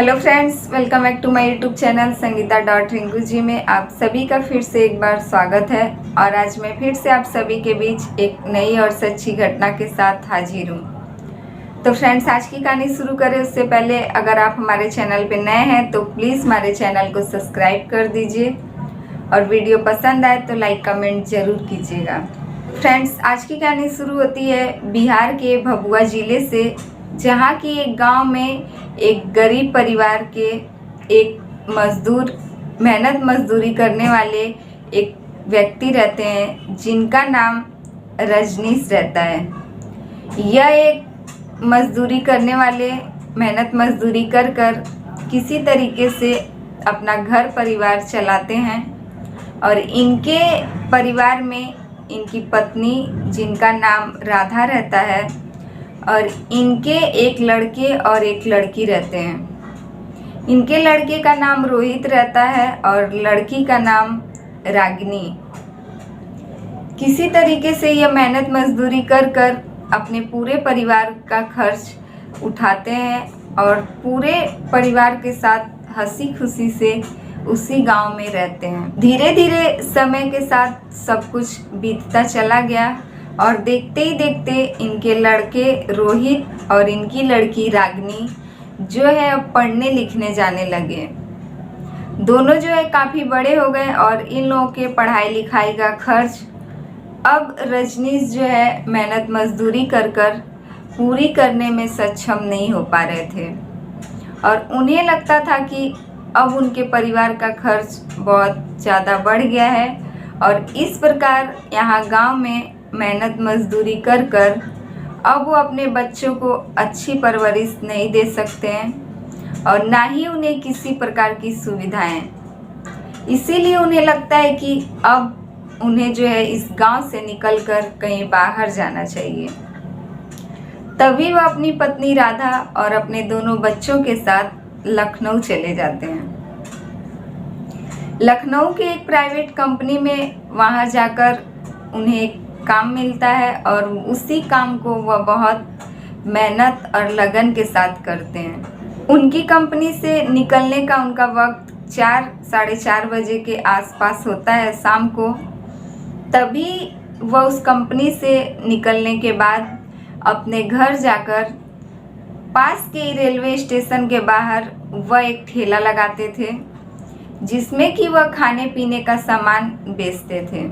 Hello friends, welcome back to my YouTube channel Sangeeta dot Rinku ji में आप सभी का फिर से एक बार स्वागत है। और आज मैं फिर से आप सभी के बीच एक नई और सच्ची घटना के साथ हाजिर हूँ। तो फ्रेंड्स, आज की कहानी शुरू करें उससे पहले अगर आप हमारे चैनल पे नए हैं तो प्लीज़ हमारे चैनल को सब्सक्राइब कर दीजिए और वीडियो पसंद आए तो लाइक कमेंट ज़रूर कीजिएगा। फ्रेंड्स, आज की कहानी शुरू होती है बिहार के भभुआ ज़िले से, जहाँ की एक गांव में एक गरीब परिवार के एक मजदूर मेहनत मजदूरी करने वाले एक व्यक्ति रहते हैं जिनका नाम रजनीश रहता है। यह एक मजदूरी करने वाले मेहनत मजदूरी कर कर किसी तरीके से अपना घर परिवार चलाते हैं। और इनके परिवार में इनकी पत्नी जिनका नाम राधा रहता है और इनके एक लड़के और एक लड़की रहते हैं। इनके लड़के का नाम रोहित रहता है और लड़की का नाम रागिनी। किसी तरीके से ये मेहनत मजदूरी कर कर अपने पूरे परिवार का खर्च उठाते हैं और पूरे परिवार के साथ हंसी खुशी से उसी गांव में रहते हैं। धीरे धीरे समय के साथ सब कुछ बीतता चला गया और देखते ही देखते इनके लड़के रोहित और इनकी लड़की रागिनी जो है अब पढ़ने लिखने जाने लगे। दोनों जो है काफ़ी बड़े हो गए और इन लोगों के पढ़ाई लिखाई का खर्च अब रजनीश जो है मेहनत मजदूरी कर कर पूरी करने में सक्षम नहीं हो पा रहे थे। और उन्हें लगता था कि अब उनके परिवार का खर्च बहुत ज़्यादा बढ़ गया है और इस प्रकार यहाँ गांव में मेहनत मजदूरी कर कर अब वो अपने बच्चों को अच्छी परवरिश नहीं दे सकते हैं और ना ही उन्हें किसी प्रकार की सुविधाएं। इसीलिए उन्हें लगता है कि अब उन्हें जो है इस गांव से निकलकर कहीं बाहर जाना चाहिए। तभी वह अपनी पत्नी राधा और अपने दोनों बच्चों के साथ लखनऊ चले जाते हैं। लखनऊ के एक प्राइवेट कंपनी में वहां जाकर उन्हें एक काम मिलता है और उसी काम को वह बहुत मेहनत और लगन के साथ करते हैं। उनकी कंपनी से निकलने का उनका वक्त 4 साढ़े 4 बजे के आसपास होता है शाम को। तभी वह उस कंपनी से निकलने के बाद अपने घर जाकर पास के रेलवे स्टेशन के बाहर वह एक ठेला लगाते थे जिसमें कि वह खाने पीने का सामान बेचते थे।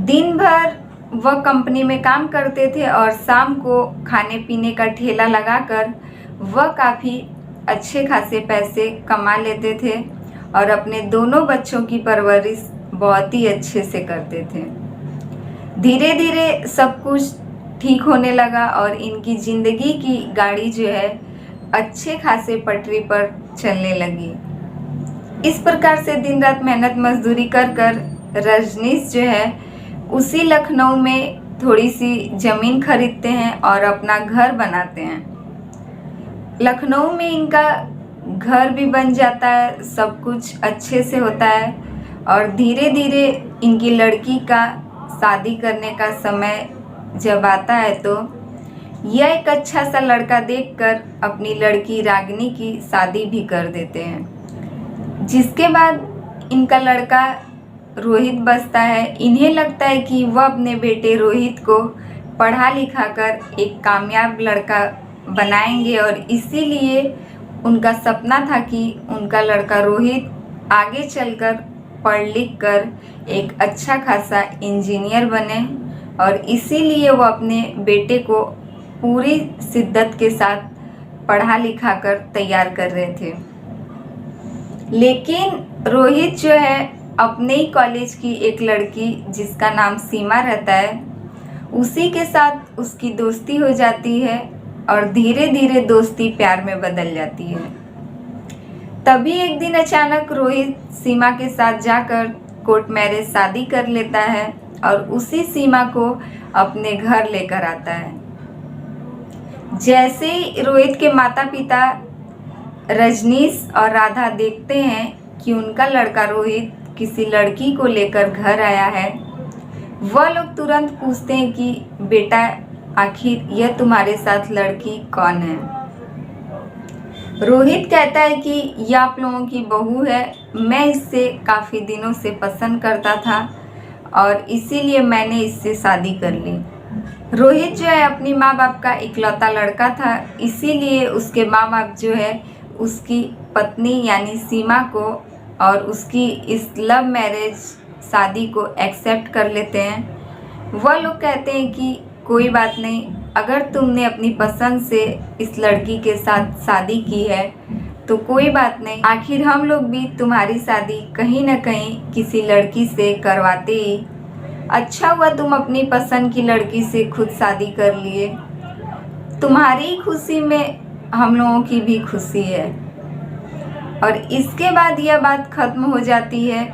दिन भर वह कंपनी में काम करते थे और शाम को खाने पीने का ठेला लगाकर वह काफ़ी अच्छे खासे पैसे कमा लेते थे और अपने दोनों बच्चों की परवरिश बहुत ही अच्छे से करते थे। धीरे धीरे सब कुछ ठीक होने लगा और इनकी ज़िंदगी की गाड़ी जो है अच्छे खासे पटरी पर चलने लगी। इस प्रकार से दिन रात मेहनत मजदूरी कर कर रजनीश जो है उसी लखनऊ में थोड़ी सी ज़मीन खरीदते हैं और अपना घर बनाते हैं। लखनऊ में इनका घर भी बन जाता है, सब कुछ अच्छे से होता है और धीरे धीरे इनकी लड़की का शादी करने का समय जब आता है तो यह एक अच्छा सा लड़का देखकर अपनी लड़की रागिनी की शादी भी कर देते हैं। जिसके बाद इनका लड़का रोहित बसता है। इन्हें लगता है कि वह अपने बेटे रोहित को पढ़ा लिखा कर एक कामयाब लड़का बनाएंगे और इसीलिए उनका सपना था कि उनका लड़का रोहित आगे चलकर पढ़ लिख कर एक अच्छा खासा इंजीनियर बने और इसीलिए वो अपने बेटे को पूरी शिद्दत के साथ पढ़ा लिखा कर तैयार कर रहे थे। लेकिन रोहित जो है अपने ही कॉलेज की एक लड़की जिसका नाम सीमा रहता है उसी के साथ उसकी दोस्ती हो जाती है और धीरे धीरे दोस्ती प्यार में बदल जाती है। तभी एक दिन अचानक रोहित सीमा के साथ जाकर कोर्ट मैरिज शादी कर लेता है और उसी सीमा को अपने घर लेकर आता है। जैसे ही रोहित के माता पिता रजनीश और राधा देखते हैं कि उनका लड़का रोहित किसी लड़की को लेकर घर आया है, वह लोग तुरंत पूछते हैं कि बेटा आखिर यह तुम्हारे साथ लड़की कौन है। रोहित कहता है कि यह आप लोगों की बहू है, मैं इससे काफ़ी दिनों से पसंद करता था और इसीलिए मैंने इससे शादी कर ली। रोहित जो है अपनी माँ बाप का इकलौता लड़का था, इसीलिए उसके माँ बाप जो है उसकी पत्नी यानी सीमा को और उसकी इस लव मैरिज शादी को एक्सेप्ट कर लेते हैं। वह लोग कहते हैं कि कोई बात नहीं, अगर तुमने अपनी पसंद से इस लड़की के साथ शादी की है तो कोई बात नहीं, आखिर हम लोग भी तुम्हारी शादी कहीं ना कहीं किसी लड़की से करवाते ही। अच्छा हुआ तुम अपनी पसंद की लड़की से खुद शादी कर लिए, तुम्हारी खुशी में हम लोगों की भी खुशी है। और इसके बाद यह बात खत्म हो जाती है।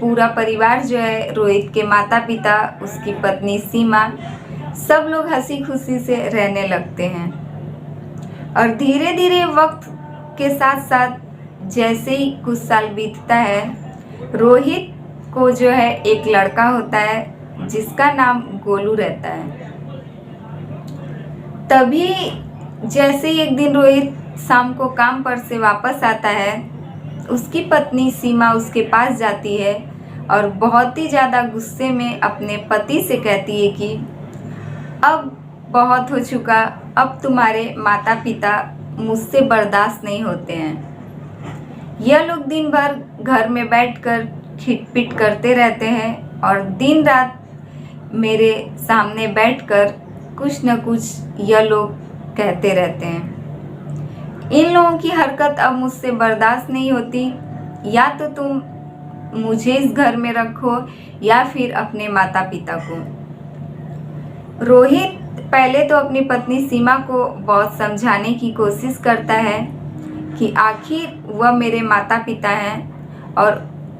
पूरा परिवार जो है, रोहित के माता पिता, उसकी पत्नी सीमा, सब लोग हंसी खुशी से रहने लगते हैं। और धीरे धीरे वक्त के साथ साथ जैसे ही कुछ साल बीतता है, रोहित को जो है एक लड़का होता है जिसका नाम गोलू रहता है। तभी जैसे ही एक दिन रोहित शाम को काम पर से वापस आता है, उसकी पत्नी सीमा उसके पास जाती है और बहुत ही ज़्यादा गुस्से में अपने पति से कहती है कि अब बहुत हो चुका, अब तुम्हारे माता पिता मुझसे बर्दाश्त नहीं होते हैं। यह लोग दिन भर घर में बैठकर खिटपिट करते रहते हैं और दिन रात मेरे सामने बैठकर कुछ न कुछ यह लोग कहते रहते हैं। इन लोगों की हरकत अब मुझसे बर्दाश्त नहीं होती, या तो तुम मुझे इस घर में रखो या फिर अपने माता पिता को। रोहित पहले तो अपनी पत्नी सीमा को बहुत समझाने की कोशिश करता है कि आखिर वह मेरे माता पिता हैं और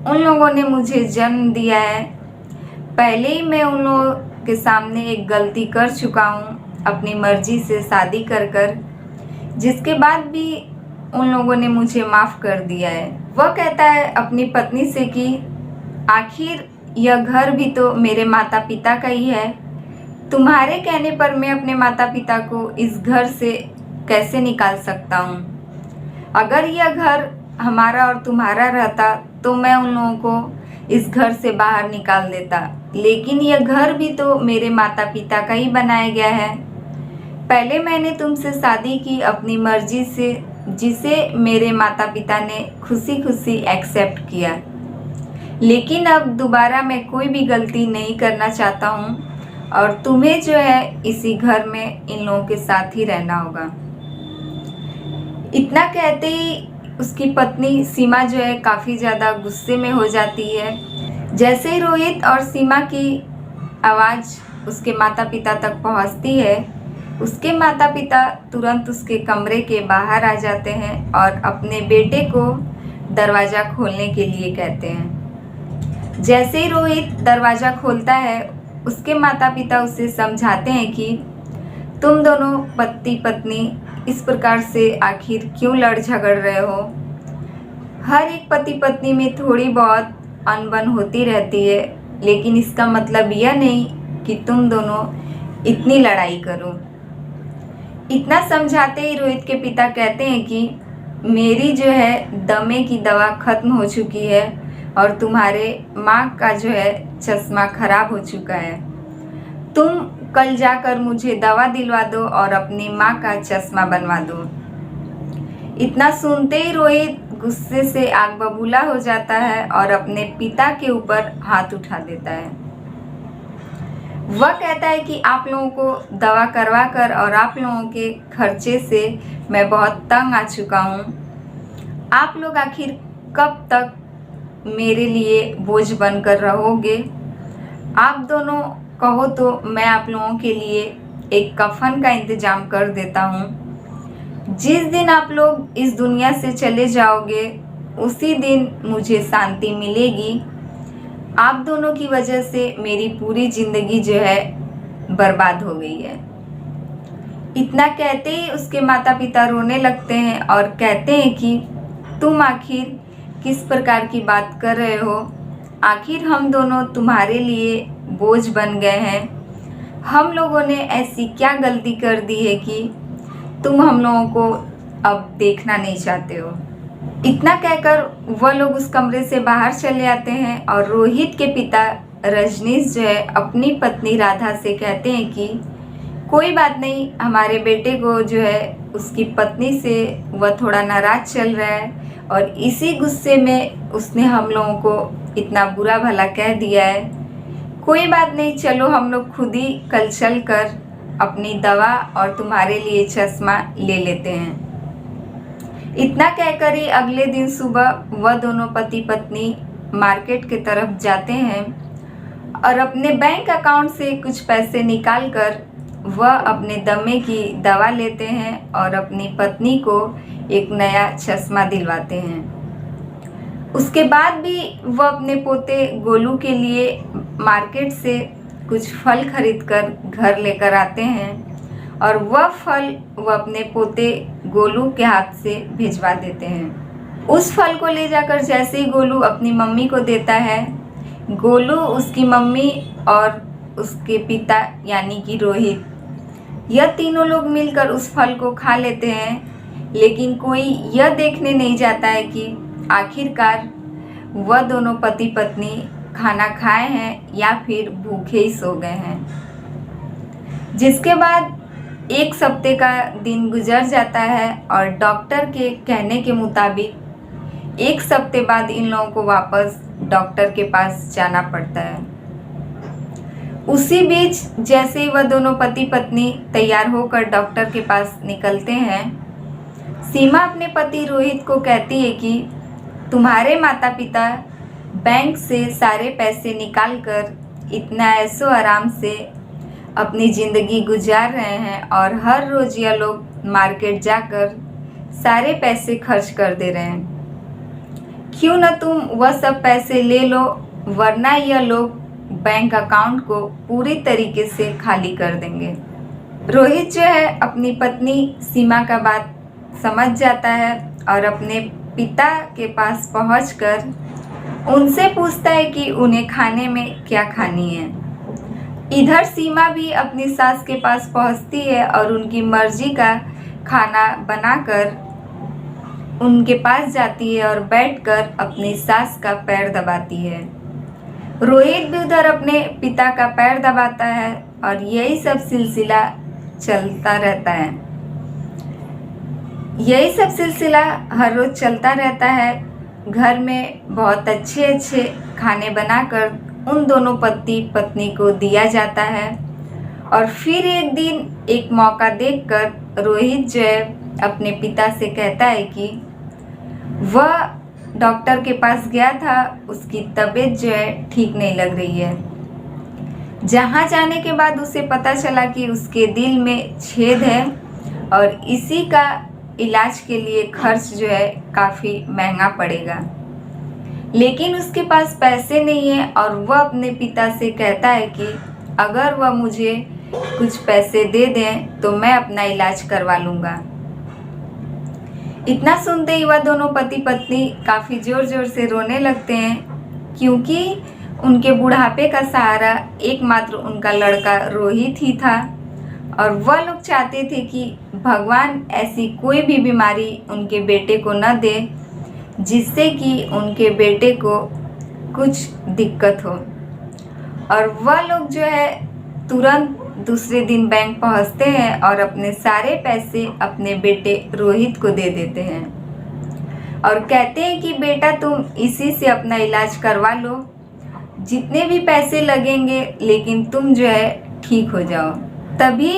उन लोगों ने मुझे जन्म दिया है। पहले ही मैं उन लोगों के सामने एक गलती कर चुका हूँ अपनी मर्जी से शादी कर, जिसके बाद भी उन लोगों ने मुझे माफ़ कर दिया है। वह कहता है अपनी पत्नी से कि आखिर यह घर भी तो मेरे माता पिता का ही है, तुम्हारे कहने पर मैं अपने माता पिता को इस घर से कैसे निकाल सकता हूँ। अगर यह घर हमारा और तुम्हारा रहता तो मैं उन लोगों को इस घर से बाहर निकाल देता, लेकिन यह घर भी तो मेरे माता पिता का ही बनाया गया है। पहले मैंने तुमसे शादी की अपनी मर्जी से, जिसे मेरे माता पिता ने खुशी खुशी एक्सेप्ट किया, लेकिन अब दोबारा मैं कोई भी गलती नहीं करना चाहता हूँ और तुम्हें जो है इसी घर में इन लोगों के साथ ही रहना होगा। इतना कहते ही उसकी पत्नी सीमा जो है काफ़ी ज़्यादा गुस्से में हो जाती है। जैसे ही रोहित और सीमा की आवाज़ उसके माता पिता तक पहुंचती है, उसके माता पिता तुरंत उसके कमरे के बाहर आ जाते हैं और अपने बेटे को दरवाज़ा खोलने के लिए कहते हैं। जैसे ही रोहित दरवाज़ा खोलता है, उसके माता पिता उसे समझाते हैं कि तुम दोनों पति पत्नी इस प्रकार से आखिर क्यों लड़ झगड़ रहे हो। हर एक पति पत्नी में थोड़ी बहुत अनबन होती रहती है, लेकिन इसका मतलब यह नहीं कि तुम दोनों इतनी लड़ाई करो। इतना समझाते ही रोहित के पिता कहते हैं कि मेरी जो है दमे की दवा ख़त्म हो चुकी है और तुम्हारे माँ का जो है चश्मा खराब हो चुका है। तुम कल जाकर मुझे दवा दिलवा दो और अपनी माँ का चश्मा बनवा दो। इतना सुनते ही रोहित गुस्से से आग बबूला हो जाता है और अपने पिता के ऊपर हाथ उठा देता है। वह कहता है कि आप लोगों को दवा करवा कर और आप लोगों के खर्चे से मैं बहुत तंग आ चुका हूँ। आप लोग आखिर कब तक मेरे लिए बोझ बनकर रहोगे। आप दोनों कहो तो मैं आप लोगों के लिए एक कफन का इंतज़ाम कर देता हूँ। जिस दिन आप लोग इस दुनिया से चले जाओगे उसी दिन मुझे शांति मिलेगी। आप दोनों की वजह से मेरी पूरी ज़िंदगी जो है बर्बाद हो गई है। इतना कहते ही उसके माता पिता रोने लगते हैं और कहते हैं कि तुम आखिर किस प्रकार की बात कर रहे हो। आखिर हम दोनों तुम्हारे लिए बोझ बन गए हैं। हम लोगों ने ऐसी क्या गलती कर दी है कि तुम हम लोगों को अब देखना नहीं चाहते हो। इतना कहकर वह लोग उस कमरे से बाहर चले आते हैं और रोहित के पिता रजनीश जो है अपनी पत्नी राधा से कहते हैं कि कोई बात नहीं, हमारे बेटे को जो है उसकी पत्नी से वह थोड़ा नाराज चल रहा है और इसी गुस्से में उसने हम लोगों को इतना बुरा भला कह दिया है। कोई बात नहीं, चलो हम लोग खुद ही कल चल कर अपनी दवा और तुम्हारे लिए चश्मा ले लेते हैं। इतना कहकर ही अगले दिन सुबह वह दोनों पति पत्नी मार्केट की तरफ जाते हैं और अपने बैंक अकाउंट से कुछ पैसे निकाल कर वह अपने दमे की दवा लेते हैं और अपनी पत्नी को एक नया चश्मा दिलवाते हैं। उसके बाद भी वह अपने पोते गोलू के लिए मार्केट से कुछ फल खरीदकर घर लेकर आते हैं और वह फल वह अपने पोते गोलू के हाथ से भिजवा देते हैं। उस फल को ले जाकर जैसे ही गोलू अपनी मम्मी को देता है, गोलू, उसकी मम्मी और उसके पिता यानी कि रोहित, यह तीनों लोग मिलकर उस फल को खा लेते हैं। लेकिन कोई यह देखने नहीं जाता है कि आखिरकार वह दोनों पति पत्नी खाना खाए हैं या फिर भूखे ही सो गए हैं। जिसके बाद एक हफ्ते का दिन गुजर जाता है और डॉक्टर के कहने के मुताबिक एक हफ्ते बाद इन लोगों को वापस डॉक्टर के पास जाना पड़ता है। उसी बीच जैसे ही वह दोनों पति पत्नी तैयार होकर डॉक्टर के पास निकलते हैं, सीमा अपने पति रोहित को कहती है कि तुम्हारे माता पिता बैंक से सारे पैसे निकालकर इतना ऐशो आराम से अपनी ज़िंदगी गुजार रहे हैं और हर रोज़ यह लोग मार्केट जाकर सारे पैसे खर्च कर दे रहे हैं। क्यों न तुम वह सब पैसे ले लो, वरना यह लोग बैंक अकाउंट को पूरी तरीके से खाली कर देंगे। रोहित जो है अपनी पत्नी सीमा का बात समझ जाता है और अपने पिता के पास पहुंचकर उनसे पूछता है कि उन्हें खाने में क्या खानी है। इधर सीमा भी अपनी सास के पास पहुंचती है और उनकी मर्जी का खाना बनाकर उनके पास जाती है और बैठकर अपनी सास का पैर दबाती है। रोहित भी उधर अपने पिता का पैर दबाता है और यही सब सिलसिला चलता रहता है। यही सब सिलसिला हर रोज़ चलता रहता है। घर में बहुत अच्छे अच्छे खाने बनाकर उन दोनों पति पत्नी को दिया जाता है और फिर एक दिन एक मौका देखकर रोहित जो है अपने पिता से कहता है कि वह डॉक्टर के पास गया था, उसकी तबीयत जो है ठीक नहीं लग रही है। जहाँ जाने के बाद उसे पता चला कि उसके दिल में छेद है और इसी का इलाज के लिए खर्च जो है काफ़ी महंगा पड़ेगा। लेकिन उसके पास पैसे नहीं है और वह अपने पिता से कहता है कि अगर वह मुझे कुछ पैसे दे दें तो मैं अपना इलाज करवा लूँगा। इतना सुनते ही वह दोनों पति पत्नी काफ़ी ज़ोर ज़ोर से रोने लगते हैं, क्योंकि उनके बुढ़ापे का सहारा एकमात्र उनका लड़का रोहित ही था और वह लोग चाहते थे कि भगवान ऐसी कोई भी बीमारी उनके बेटे को न दे जिससे कि उनके बेटे को कुछ दिक्कत हो। और वह लोग जो है तुरंत दूसरे दिन बैंक पहुंचते हैं और अपने सारे पैसे अपने बेटे रोहित को दे देते हैं और कहते हैं कि बेटा तुम इसी से अपना इलाज करवा लो, जितने भी पैसे लगेंगे लेकिन तुम जो है ठीक हो जाओ। तभी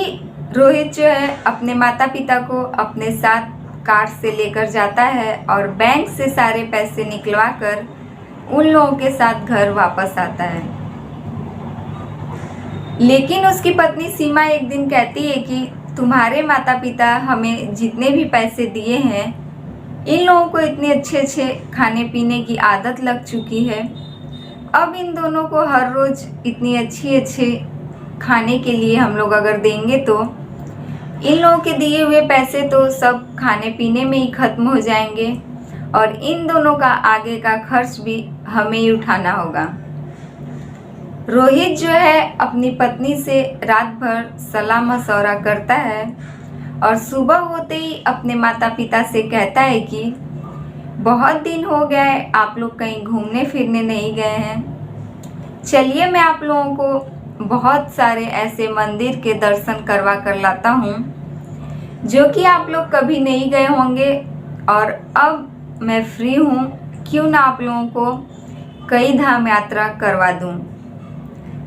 रोहित जो है अपने माता पिता को अपने साथ कार से लेकर जाता है और बैंक से सारे पैसे निकलवा कर उन लोगों के साथ घर वापस आता है। लेकिन उसकी पत्नी सीमा एक दिन कहती है कि तुम्हारे माता पिता हमें जितने भी पैसे दिए हैं, इन लोगों को इतने अच्छे अच्छे खाने पीने की आदत लग चुकी है। अब इन दोनों को हर रोज़ इतनी अच्छे खाने के लिए हम लोग अगर देंगे तो इन लोगों के दिए हुए पैसे तो सब खाने पीने में ही ख़त्म हो जाएंगे और इन दोनों का आगे का खर्च भी हमें ही उठाना होगा। रोहित जो है अपनी पत्नी से रात भर सलाह मशवरा करता है और सुबह होते ही अपने माता पिता से कहता है कि बहुत दिन हो गए, आप लोग कहीं घूमने फिरने नहीं गए हैं। चलिए मैं आप लोगों को बहुत सारे ऐसे मंदिर के दर्शन करवा कर लाता हूँ जो कि आप लोग कभी नहीं गए होंगे, और अब मैं फ्री हूँ, क्यों ना आप लोगों को कई धाम यात्रा करवा दूँ।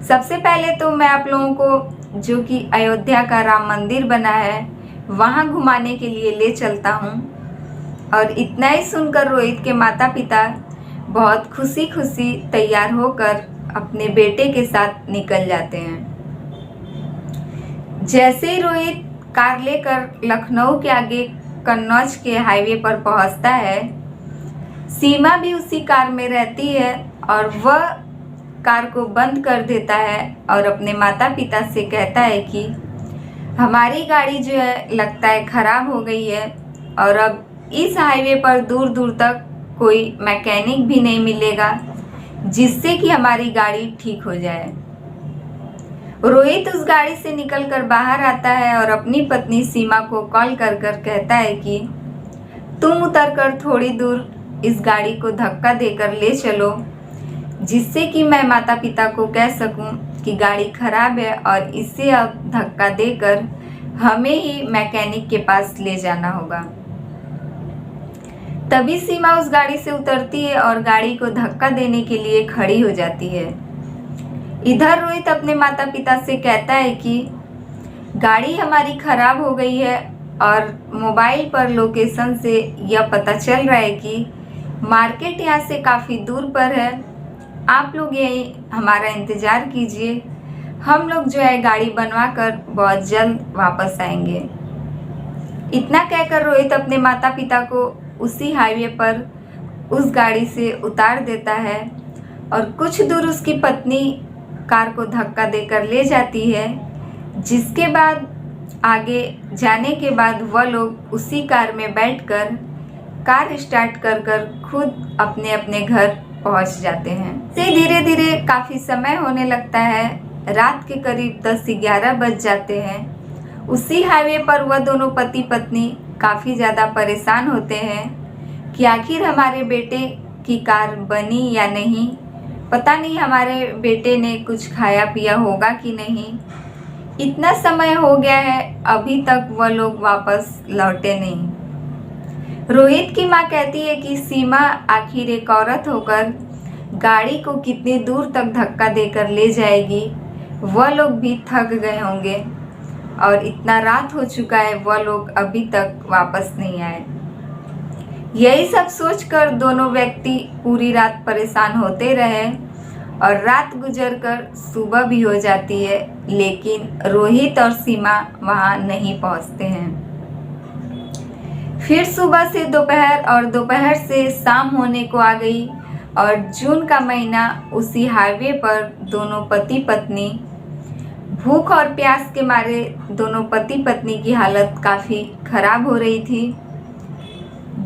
सबसे पहले तो मैं आप लोगों को जो कि अयोध्या का राम मंदिर बना है वहाँ घुमाने के लिए ले चलता हूँ। और इतना ही सुनकर रोहित के माता पिता बहुत खुशी खुशी तैयार होकर अपने बेटे के साथ निकल जाते हैं। जैसे ही रोहित कार लेकर लखनऊ के आगे कन्नौज के हाईवे पर पहुंचता है, सीमा भी उसी कार में रहती है और वह कार को बंद कर देता है और अपने माता पिता से कहता है कि हमारी गाड़ी जो है लगता है ख़राब हो गई है और अब इस हाईवे पर दूर दूर तक कोई मैकेनिक भी नहीं मिलेगा जिससे कि हमारी गाड़ी ठीक हो जाए। रोहित उस गाड़ी से निकलकर बाहर आता है और अपनी पत्नी सीमा को कॉल कर कर कहता है कि तुम उतरकर थोड़ी दूर इस गाड़ी को धक्का देकर ले चलो, जिससे कि मैं माता पिता को कह सकूं कि गाड़ी खराब है और इसे अब धक्का देकर हमें ही मैकेनिक के पास ले जाना होगा। तभी सीमा उस गाड़ी से उतरती है और गाड़ी को धक्का देने के लिए खड़ी हो जाती है। इधर रोहित अपने माता पिता से कहता है कि गाड़ी हमारी खराब हो गई है और मोबाइल पर लोकेशन से यह पता चल रहा है कि मार्केट यहाँ से काफ़ी दूर पर है, आप लोग यही हमारा इंतज़ार कीजिए, हम लोग जो है गाड़ी बनवा कर बहुत जल्द वापस आएंगे। इतना कहकर रोहित अपने माता पिता को उसी हाईवे पर उस गाड़ी से उतार देता है और कुछ दूर उसकी पत्नी कार को धक्का देकर ले जाती है, जिसके बाद आगे जाने के बाद वह लोग उसी कार में बैठकर कार स्टार्ट कर कर खुद अपने अपने घर पहुंच जाते हैं। से धीरे धीरे काफ़ी समय होने लगता है, रात के करीब 10-11 बज जाते हैं। उसी हाईवे पर वह दोनों पति पत्नी काफ़ी ज़्यादा परेशान होते हैं कि आखिर हमारे बेटे की कार बनी या नहीं, पता नहीं हमारे बेटे ने कुछ खाया पिया होगा कि नहीं। इतना समय हो गया है, अभी तक वह लोग वापस लौटे नहीं। रोहित की माँ कहती है कि सीमा आखिर एक औरत होकर गाड़ी को कितनी दूर तक धक्का देकर ले जाएगी, वह लोग भी थक गए होंगे और इतना रात हो चुका है, वह लोग अभी तक वापस नहीं आए। यही सब सोचकर दोनों व्यक्ति पूरी रात परेशान होते रहे और रात गुजरकर सुबह भी हो जाती है, लेकिन रोहित और सीमा वहाँ नहीं पहुँचते हैं। फिर सुबह से दोपहर और दोपहर से शाम होने को आ गई और जून का महीना उसी हाईवे पर दोनों पति पत्नी भूख और प्यास के मारे दोनों पति पत्नी की हालत काफ़ी ख़राब हो रही थी।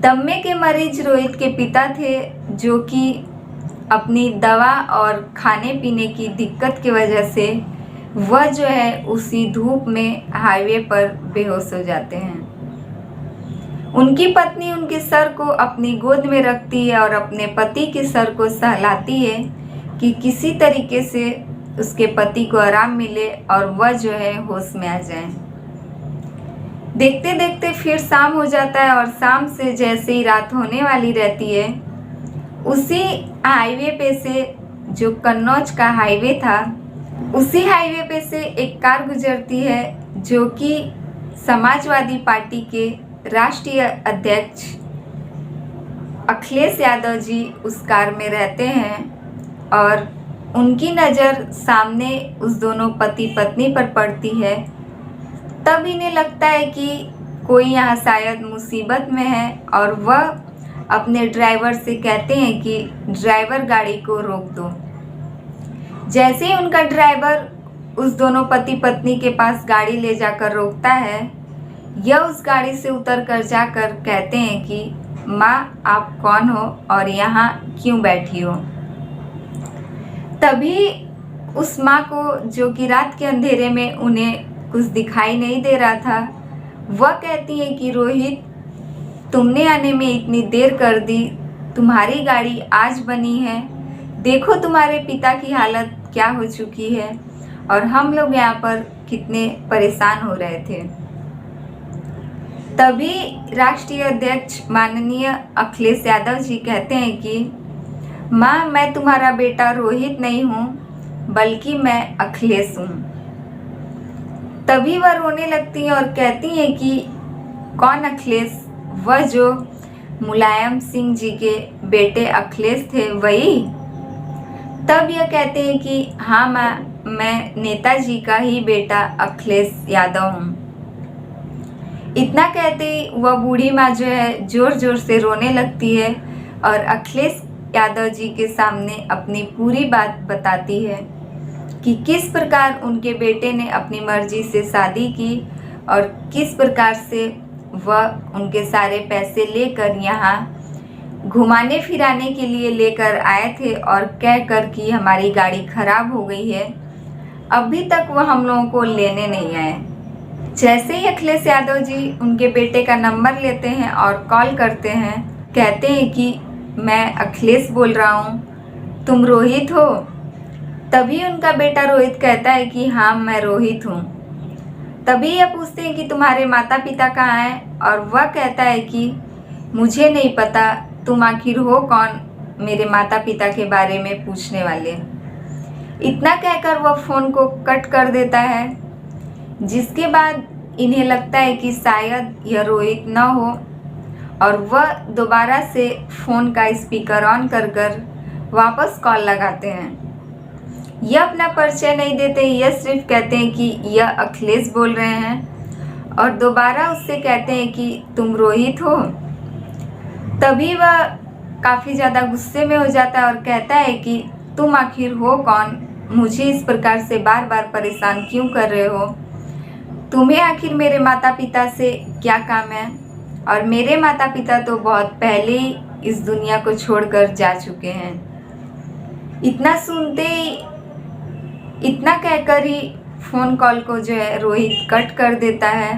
दम्मे के मरीज रोहित के पिता थे, जो कि अपनी दवा और खाने पीने की दिक्कत की वजह से वह जो है उसी धूप में हाईवे पर बेहोश हो जाते हैं। उनकी पत्नी उनके सर को अपनी गोद में रखती है और अपने पति के सर को सहलाती है कि किसी तरीके से उसके पति को आराम मिले और वह जो है होश में आ जाए। देखते देखते फिर शाम हो जाता है और शाम से जैसे ही रात होने वाली रहती है, उसी हाईवे पे से जो कन्नौज का हाईवे था, उसी हाईवे पे से एक कार गुजरती है जो कि समाजवादी पार्टी के राष्ट्रीय अध्यक्ष अखिलेश यादव जी उस कार में रहते हैं और उनकी नज़र सामने उस दोनों पति पत्नी पर पड़ती है। तब इन्हें लगता है कि कोई यहाँ शायद मुसीबत में है और वह अपने ड्राइवर से कहते हैं कि ड्राइवर गाड़ी को रोक दो। जैसे ही उनका ड्राइवर उस दोनों पति पत्नी के पास गाड़ी ले जाकर रोकता है, यह उस गाड़ी से उतर कर जाकर कहते हैं कि माँ आप कौन हो और यहाँ क्यों बैठी हो। तभी उस माँ को, जो कि रात के अंधेरे में उन्हें कुछ दिखाई नहीं दे रहा था, वह कहती है कि रोहित, तुमने आने में इतनी देर कर दी, तुम्हारी गाड़ी आज बनी है, देखो तुम्हारे पिता की हालत क्या हो चुकी है और हम लोग यहाँ पर कितने परेशान हो रहे थे। तभी राष्ट्रीय अध्यक्ष माननीय अखिलेश यादव जी कहते हैं कि माँ, मैं तुम्हारा बेटा रोहित नहीं हूँ, बल्कि मैं अखिलेश हूँ। तभी वह रोने लगती हैं और कहती हैं कि कौन अखिलेश? वह जो मुलायम सिंह जी के बेटे अखिलेश थे, वही? तब यह कहते हैं कि हाँ माँ, मैं नेताजी का ही बेटा अखिलेश यादव हूँ। इतना कहते ही वह बूढ़ी माँ जो है जोर जोर से रोने लगती है और अखिलेश यादव जी के सामने अपनी पूरी बात बताती है कि किस प्रकार उनके बेटे ने अपनी मर्जी से शादी की और किस प्रकार से वह उनके सारे पैसे लेकर यहाँ घुमाने फिराने के लिए लेकर आए थे और कहकर कि हमारी गाड़ी खराब हो गई है, अभी तक वह हम लोगों को लेने नहीं आए। जैसे ही अखिलेश यादव जी उनके बेटे का नंबर लेते हैं और कॉल करते हैं, कहते हैं कि मैं अखिलेश बोल रहा हूँ, तुम रोहित हो? तभी उनका बेटा रोहित कहता है कि हाँ, मैं रोहित हूँ। तभी यह पूछते हैं कि तुम्हारे माता पिता कहाँ हैं? और वह कहता है कि मुझे नहीं पता, तुम आखिर हो कौन मेरे माता पिता के बारे में पूछने वाले? इतना कहकर वह फ़ोन को कट कर देता है, जिसके बाद इन्हें लगता है कि शायद यह रोहित न हो और वह दोबारा से फ़ोन का स्पीकर ऑन कर वापस कॉल लगाते हैं। यह अपना परिचय नहीं देते, यह सिर्फ कहते हैं कि यह अखिलेश बोल रहे हैं और दोबारा उससे कहते हैं कि तुम रोहित हो। तभी वह काफ़ी ज़्यादा गुस्से में हो जाता है और कहता है कि तुम आखिर हो कौन? मुझे इस प्रकार से बार बार परेशान क्यों कर रहे हो? तुम्हें आखिर मेरे माता पिता से क्या काम है? और मेरे माता पिता तो बहुत पहले ही इस दुनिया को छोड़कर जा चुके हैं। इतना सुनते ही, इतना कहकर ही फ़ोन कॉल को जो है रोहित कट कर देता है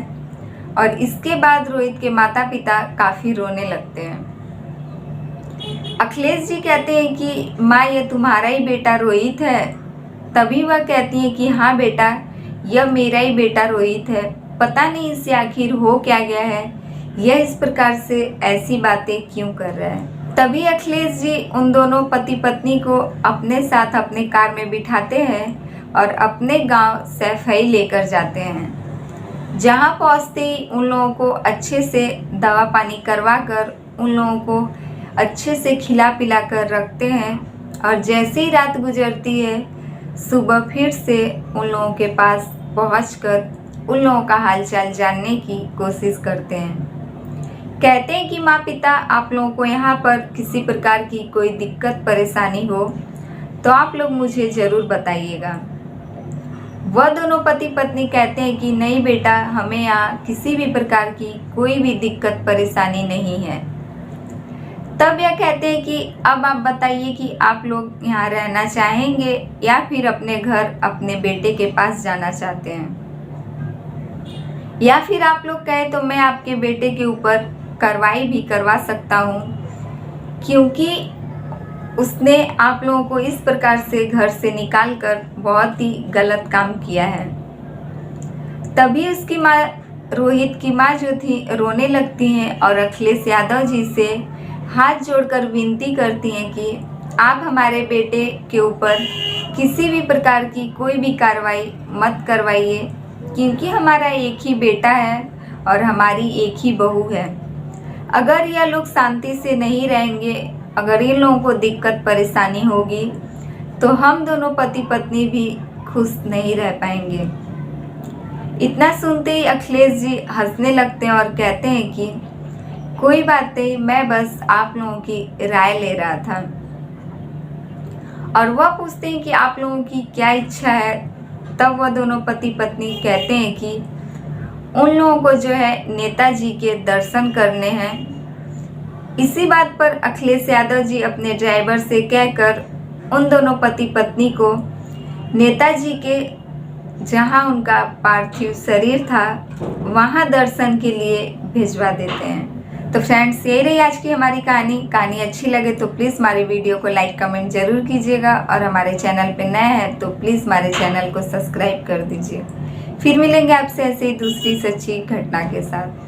और इसके बाद रोहित के माता पिता काफ़ी रोने लगते हैं। अखिलेश जी कहते हैं कि माँ, ये तुम्हारा ही बेटा रोहित है? तभी वह कहती है कि हाँ बेटा, यह मेरा ही बेटा रोहित है। पता नहीं इससे आखिर हो क्या गया है, यह इस प्रकार से ऐसी बातें क्यों कर रहा है। तभी अखिलेश जी उन दोनों पति पत्नी को अपने साथ अपने कार में बिठाते हैं और अपने गांव सैफई लेकर जाते हैं। जहां पहुंचते ही उन लोगों को अच्छे से दवा पानी करवा कर, उन लोगों को अच्छे से खिला पिला कर रखते हैं और जैसे ही रात गुजरती है, सुबह फिर से उन लोगों के पास पहुंचकर उन लोगों का हालचाल जानने की कोशिश करते हैं। कहते हैं कि माँ पिता, आप लोगों को यहाँ पर किसी प्रकार की कोई दिक्कत परेशानी हो तो आप लोग मुझे ज़रूर बताइएगा। वह दोनों पति पत्नी कहते हैं कि नहीं बेटा, हमें यहाँ किसी भी प्रकार की कोई भी दिक्कत परेशानी नहीं है। तब यह कहते हैं कि अब आप बताइए कि आप लोग यहाँ रहना चाहेंगे या फिर अपने घर अपने बेटे के पास जाना चाहते हैं, या फिर आप लोग कहें तो मैं आपके बेटे के ऊपर कार्रवाई भी करवा सकता हूँ, क्योंकि उसने आप लोगों को इस प्रकार से घर से निकालकर बहुत ही गलत काम किया है। तभी उसकी माँ, रोहित की माँ जो थी, रोने लगती हैं और अखिलेश यादव जी से हाथ जोड़कर विनती करती हैं कि आप हमारे बेटे के ऊपर किसी भी प्रकार की कोई भी कार्रवाई मत करवाइए, क्योंकि हमारा एक ही बेटा है और हमारी एक ही बहू है। अगर यह लोग शांति से नहीं रहेंगे, अगर इन लोगों को दिक्कत परेशानी होगी तो हम दोनों पति पत्नी भी खुश नहीं रह पाएंगे। इतना सुनते ही अखिलेश जी हंसने लगते हैं और कहते हैं कि कोई बात नहीं, मैं बस आप लोगों की राय ले रहा था। और वह पूछते हैं कि आप लोगों की क्या इच्छा है। तब वह दोनों पति पत्नी कहते हैं कि उन लोगों को जो है नेताजी के दर्शन करने हैं। इसी बात पर अखिलेश यादव जी अपने ड्राइवर से कहकर उन दोनों पति पत्नी को नेताजी के जहां उनका पार्थिव शरीर था वहां दर्शन के लिए भिजवा देते हैं। तो फ्रेंड्स, यही रही आज की हमारी कहानी अच्छी लगे तो प्लीज़ हमारी वीडियो को लाइक कमेंट जरूर कीजिएगा और हमारे चैनल पे नए हैं तो प्लीज़ हमारे चैनल को सब्सक्राइब कर दीजिए। फिर मिलेंगे आपसे ऐसे ही दूसरी सच्ची घटना के साथ।